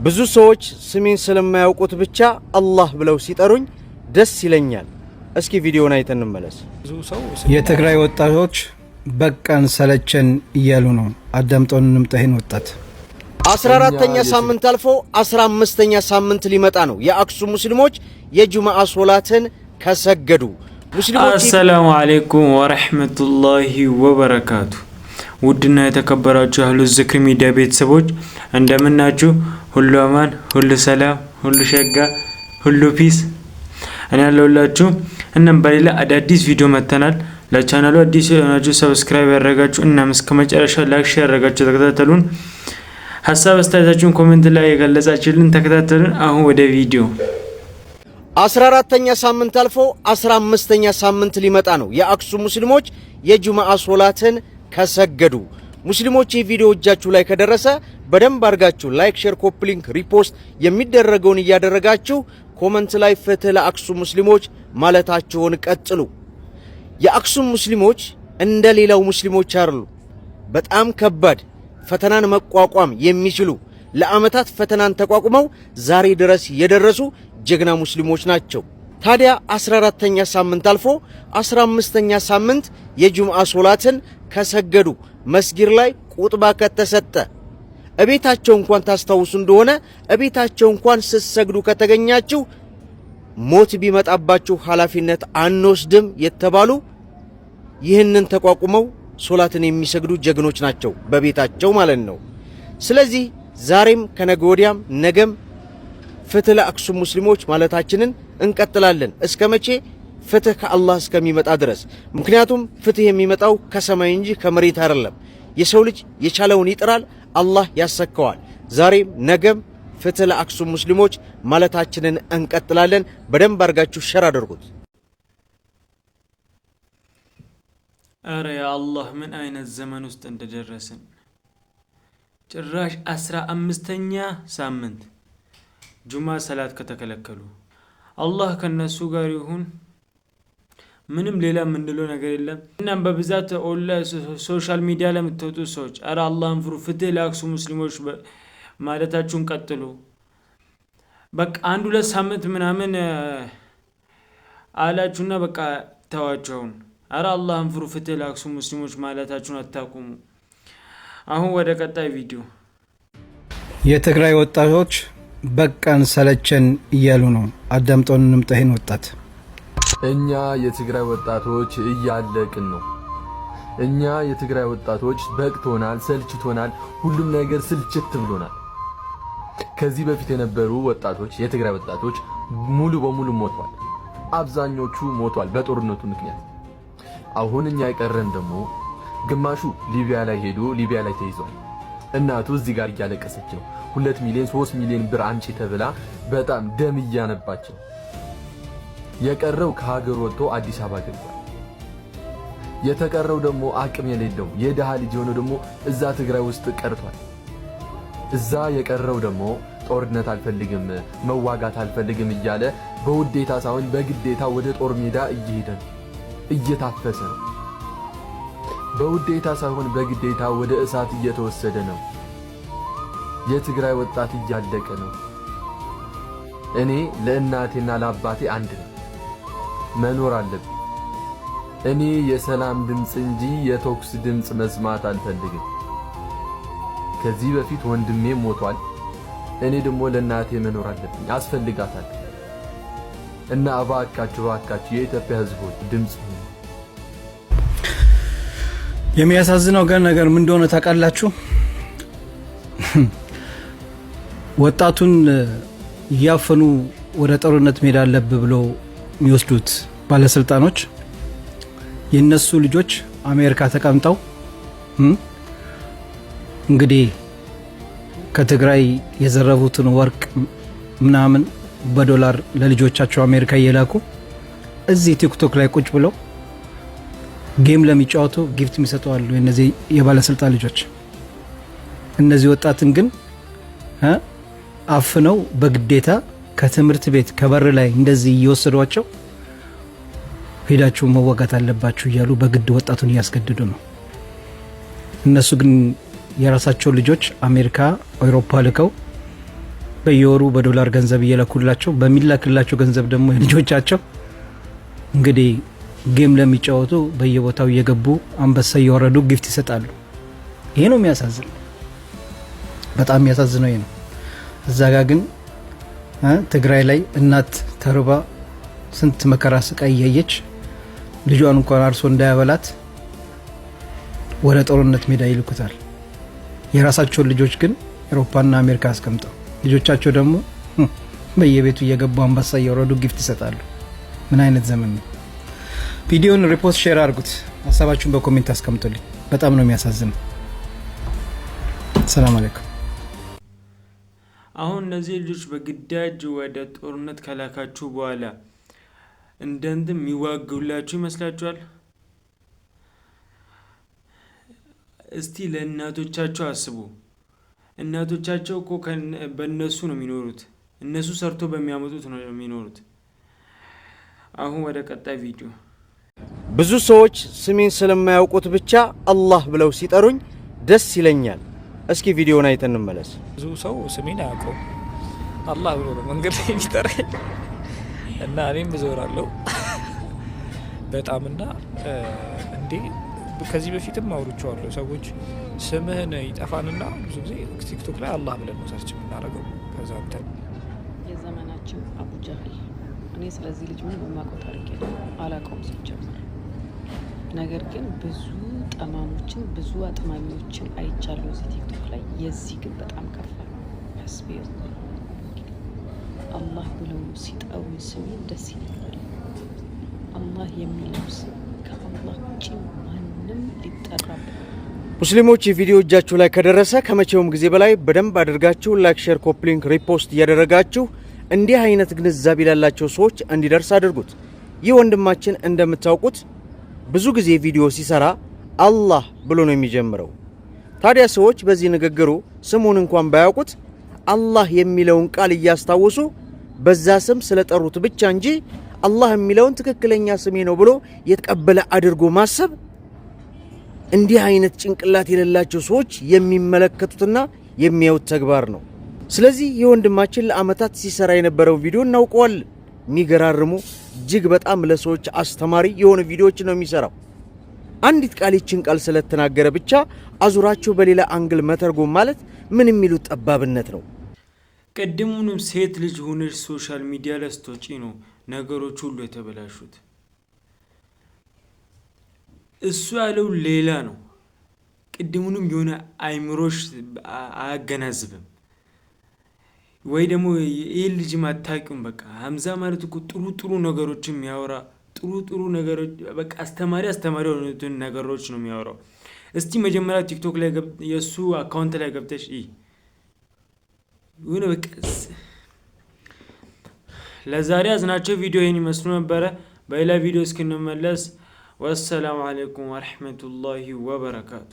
ብዙ ሰዎች ስሜን ስለማያውቁት ብቻ አላህ ብለው ሲጠሩኝ ደስ ይለኛል። እስኪ ቪዲዮውን አይተን እንመለስ። የትግራይ ወጣቶች በቃን ሰለቸን እያሉ ነው። አዳምጠውን እንምጣህን ወጣት 14ኛ ሳምንት አልፎ 15ኛ ሳምንት ሊመጣ ነው። የአክሱም ሙስሊሞች የጁማዓ ሶላትን ከሰገዱ ሙስሊሞች አሰላሙ አለይኩም ወራህመቱላሂ ወበረካቱ። ውድና የተከበራችሁ አህሉ ዝክር ሚዲያ ቤተሰቦች እንደምናችሁ? ሁሉ አማን፣ ሁሉ ሰላም፣ ሁሉ ሸጋ፣ ሁሉ ፒስ። እኔ ያለሁላችሁ እናም በሌላ አዳዲስ ቪዲዮ መተናል። ለቻናሉ አዲስ የሆናችሁ ሰብስክራይብ ያደረጋችሁ እና እስከ መጨረሻ ላይክ ሼር ያደረጋችሁ ተከታተሉን። ሐሳብ አስተያየታችሁን ኮሜንት ላይ የገለጻችሁልን ተከታተሉን። አሁን ወደ ቪዲዮ 14ኛ ሳምንት አልፎ 15ኛ ሳምንት ሊመጣ ነው። የአክሱም ሙስሊሞች የጁማዓ ሶላትን ከሰገዱ ሙስሊሞች ይህ ቪዲዮ እጃችሁ ላይ ከደረሰ በደንብ አድርጋችሁ ላይክ ሼር ኮፒ ሊንክ ሪፖስት የሚደረገውን እያደረጋችሁ ኮሜንት ላይ ፍትህ ለአክሱም ሙስሊሞች ማለታችሁን ቀጥሉ። የአክሱም ሙስሊሞች እንደ ሌላው ሙስሊሞች አይደሉ። በጣም ከባድ ፈተናን መቋቋም የሚችሉ ለአመታት ፈተናን ተቋቁመው ዛሬ ድረስ የደረሱ ጀግና ሙስሊሞች ናቸው። ታዲያ 14ኛ ሳምንት አልፎ 15ኛ ሳምንት የጁምዓ ሶላትን ከሰገዱ መስጊድ ላይ ቁጥባ ከተሰጠ እቤታቸው እንኳን ታስታውሱ እንደሆነ እቤታቸው እንኳን ስትሰግዱ ከተገኛችሁ ሞት ቢመጣባችሁ ኃላፊነት አንወስድም የተባሉ ይህንን ተቋቁመው ሶላትን የሚሰግዱ ጀግኖች ናቸው፣ በቤታቸው ማለት ነው። ስለዚህ ዛሬም ከነገ ወዲያም ነገም ፍትህ ለአክሱም ሙስሊሞች ማለታችንን እንቀጥላለን። እስከ መቼ? ፍትህ ከአላህ እስከሚመጣ ድረስ። ምክንያቱም ፍትህ የሚመጣው ከሰማይ እንጂ ከመሬት አይደለም። የሰው ልጅ የቻለውን ይጥራል፣ አላህ ያሰካዋል። ዛሬም ነገም ፍትህ ለአክሱም ሙስሊሞች ማለታችንን እንቀጥላለን። በደንብ አድርጋችሁ ሸር አድርጉት። አረ ያ አላህ ምን አይነት ዘመን ውስጥ እንደደረስን። ጭራሽ 15ኛ ሳምንት ጁማ ሰላት ከተከለከሉ አላህ ከነሱ ጋር ይሁን። ምንም ሌላ የምንለው ነገር የለም። እናም በብዛት ሶሻል ሚዲያ ላይ የምትወጡ ሰዎች አረ አላህን ፍሩ፣ ፍትህ ለአክሱም ሙስሊሞች ማለታችሁን ቀጥሉ። በቃ 1-2 ሳምንት ምናምን አላችሁና በቃ ተዋቸውን። አረ አላህን ፍሩ፣ ፍትህ ለአክሱም ሙስሊሞች ማለታችሁን አታቁሙ። አሁን ወደ ቀጣይ ቪዲዮ። የትግራይ ወጣቶች በቃን ሰለቸን እያሉ ነው። አዳምጠውን እንምጣህን ወጣት እኛ የትግራይ ወጣቶች እያለቅን ነው። እኛ የትግራይ ወጣቶች በቅቶናል፣ ሰልችቶናል፣ ሁሉም ነገር ስልችት ብሎናል። ከዚህ በፊት የነበሩ ወጣቶች የትግራይ ወጣቶች ሙሉ በሙሉ ሞቷል። አብዛኞቹ ሞቷል በጦርነቱ ምክንያት። አሁን እኛ የቀረን ደግሞ ግማሹ ሊቢያ ላይ ሄዶ ሊቢያ ላይ ተይዟል። እናቱ እዚህ ጋር እያለቀሰች ነው። 2 ሚሊዮን 3 ሚሊዮን ብር አንቺ ተብላ በጣም ደም እያነባች ነው። የቀረው ከሀገር ወጥቶ አዲስ አበባ ገብቷል። የተቀረው ደግሞ አቅም የሌለው የደሃ ልጅ የሆነው ደግሞ እዛ ትግራይ ውስጥ ቀርቷል። እዛ የቀረው ደግሞ ጦርነት አልፈልግም መዋጋት አልፈልግም እያለ በውዴታ ሳይሆን በግዴታ ወደ ጦር ሜዳ እየሄደ ነው፣ እየታፈሰ ነው። በውዴታ ሳይሆን በግዴታ ወደ እሳት እየተወሰደ ነው። የትግራይ ወጣት እያለቀ ነው። እኔ ለእናቴና ለአባቴ አንድ ነው፣ መኖር አለብኝ። እኔ የሰላም ድምፅ እንጂ የተኩስ ድምፅ መስማት አልፈልግም። ከዚህ በፊት ወንድሜ ሞቷል። እኔ ደግሞ ለእናቴ መኖር አለብኝ፣ አስፈልጋታል። እና እባካችሁ የኢትዮጵያ ሕዝቦች ድምፅ ሁኑ። የሚያሳዝነው ነገር ምን እንደሆነ ታውቃላችሁ? ወጣቱን እያፈኑ ወደ ጦርነት ሜዳ አለብ ብለው የሚወስዱት ባለስልጣኖች የነሱ ልጆች አሜሪካ ተቀምጠው እንግዲህ ከትግራይ የዘረፉትን ወርቅ ምናምን በዶላር ለልጆቻቸው አሜሪካ እየላኩ እዚህ ቲክቶክ ላይ ቁጭ ብለው ጌም ለሚጫወቱ ጊፍት የሚሰጠዋሉ የነዚህ የባለስልጣን ልጆች። እነዚህ ወጣትን ግን አፍነው በግዴታ ከትምህርት ቤት ከበር ላይ እንደዚህ እየወሰዷቸው ሄዳችሁ መዋጋት አለባችሁ እያሉ በግድ ወጣቱን እያስገድዱ ነው። እነሱ ግን የራሳቸው ልጆች አሜሪካ አውሮፓ ልከው በየወሩ በዶላር ገንዘብ እየላኩላቸው በሚላክላቸው ገንዘብ ደግሞ ልጆቻቸው እንግዲህ ጌም ለሚጫወቱ በየቦታው እየገቡ አንበሳ እየወረዱ ጊፍት ይሰጣሉ። ይሄ ነው የሚያሳዝነው። በጣም የሚያሳዝነው ይሄ ነው። እዛ ጋ ግን ትግራይ ላይ እናት ተርባ ስንት መከራ ስቃይ እያየች ልጇን እንኳን አርሶ እንዳያበላት ወደ ጦርነት ሜዳ ይልኩታል። የራሳቸውን ልጆች ግን አውሮፓና አሜሪካ አስቀምጠው ልጆቻቸው ደግሞ በየቤቱ እየገቡ አንበሳ እየወረዱ ጊፍት ይሰጣሉ። ምን አይነት ዘመን ነው? ቪዲዮን ሪፖስት ሼር አድርጉት። ሀሳባችሁን በኮሜንት አስቀምጡልኝ። በጣም ነው የሚያሳዝነው። ሰላም አለይኩም። አሁን እነዚህ ልጆች በግዳጅ ወደ ጦርነት ከላካችሁ በኋላ እንደንት የሚዋጉላችሁ ይመስላችኋል? እስቲ ለእናቶቻቸው አስቡ። እናቶቻቸው እኮ በእነሱ ነው የሚኖሩት። እነሱ ሰርቶ በሚያመጡት ነው የሚኖሩት። አሁን ወደ ቀጣይ ቪዲዮ። ብዙ ሰዎች ስሜን ስለማያውቁት ብቻ አላህ ብለው ሲጠሩኝ ደስ ይለኛል። እስኪ ቪዲዮውን አይተን እንመለስ። ብዙ ሰው ስሜን አያውቀው አላህ ብሎ ነው መንገድ ላይ የሚጠራኝ እና እኔም እዞራለሁ በጣምና እንዴ ከዚህ በፊትም አውርቼዋለሁ። ሰዎች ስምህን ይጠፋንና ብዙ ጊዜ ቲክቶክ ላይ አላህ ብለን ነው ሰርች የምናደርገው። ከዛ እንትን የዘመናችን አቡ ጀህል። እኔ ስለዚህ ልጅ ምን በማውቀው ታሪክ አላውቀውም ሲጀመር። ነገር ግን ብዙ ጠማሞችን ብዙ አጥማሚዎችን አይቻለሁ እዚህ ቲክቶክ ላይ። የዚህ ግን በጣም ከፋ ነው። ሐስቢ አላህ ብለው ሲጠሩ ስሜን ደስ ይላል። አላህ የሚለው ስም ከአላህ ውጭ ማንም ሊጠራበት። ሙስሊሞች የቪዲዮ እጃችሁ ላይ ከደረሰ ከመቼውም ጊዜ በላይ በደንብ አድርጋችሁ ላይክ፣ ሼር፣ ኮፒ ሊንክ፣ ሪፖስት እያደረጋችሁ እንዲህ አይነት ግንዛቤ ላላቸው ሰዎች እንዲደርስ አድርጉት። ይህ ወንድማችን እንደምታውቁት ብዙ ጊዜ ቪዲዮ ሲሰራ አላህ ብሎ ነው የሚጀምረው። ታዲያ ሰዎች በዚህ ንግግሩ ስሙን እንኳን ባያውቁት አላህ የሚለውን ቃል እያስታወሱ በዛ ስም ስለጠሩት ብቻ እንጂ አላህ የሚለውን ትክክለኛ ስሜ ነው ብሎ የተቀበለ አድርጎ ማሰብ እንዲህ አይነት ጭንቅላት የሌላቸው ሰዎች የሚመለከቱትና የሚያዩት ተግባር ነው። ስለዚህ የወንድማችን ለአመታት ሲሰራ የነበረው ቪዲዮ እናውቀዋለን። የሚገራርሙ እጅግ በጣም ለሰዎች አስተማሪ የሆኑ ቪዲዮዎችን ነው የሚሰራው። አንዲት ቃል ይችን ቃል ስለተናገረ ብቻ አዙራቸው በሌላ አንግል መተርጎም ማለት ምን የሚሉት ጠባብነት ነው። ቀድሙንም ሴት ልጅ ሆነች ሶሻል ሚዲያ ላይ ስትወጪ ነው ነገሮች ሁሉ የተበላሹት። እሱ ያለው ሌላ ነው። ቅድሙንም የሆነ አይምሮሽ አያገናዝብም ወይ ደግሞ ይህ ልጅ ማታቂም። በቃ ሀምዛ ማለት እኮ ጥሩ ነገሮችን የሚያወራ ጥሩ ነገሮች በቃ አስተማሪ የሆኑትን ነገሮች ነው የሚያወራው። እስቲ መጀመሪያ ቲክቶክ ላይ የእሱ አካውንት ላይ ገብተሽ የሆነ በቃ ለዛሬ ያዝናቸው ቪዲዮ ይህን ይመስሉ ነበረ። በሌላ ቪዲዮ እስክንመለስ ወሰላሙ አለይኩም ወረሕመቱላሂ ወበረካቱ።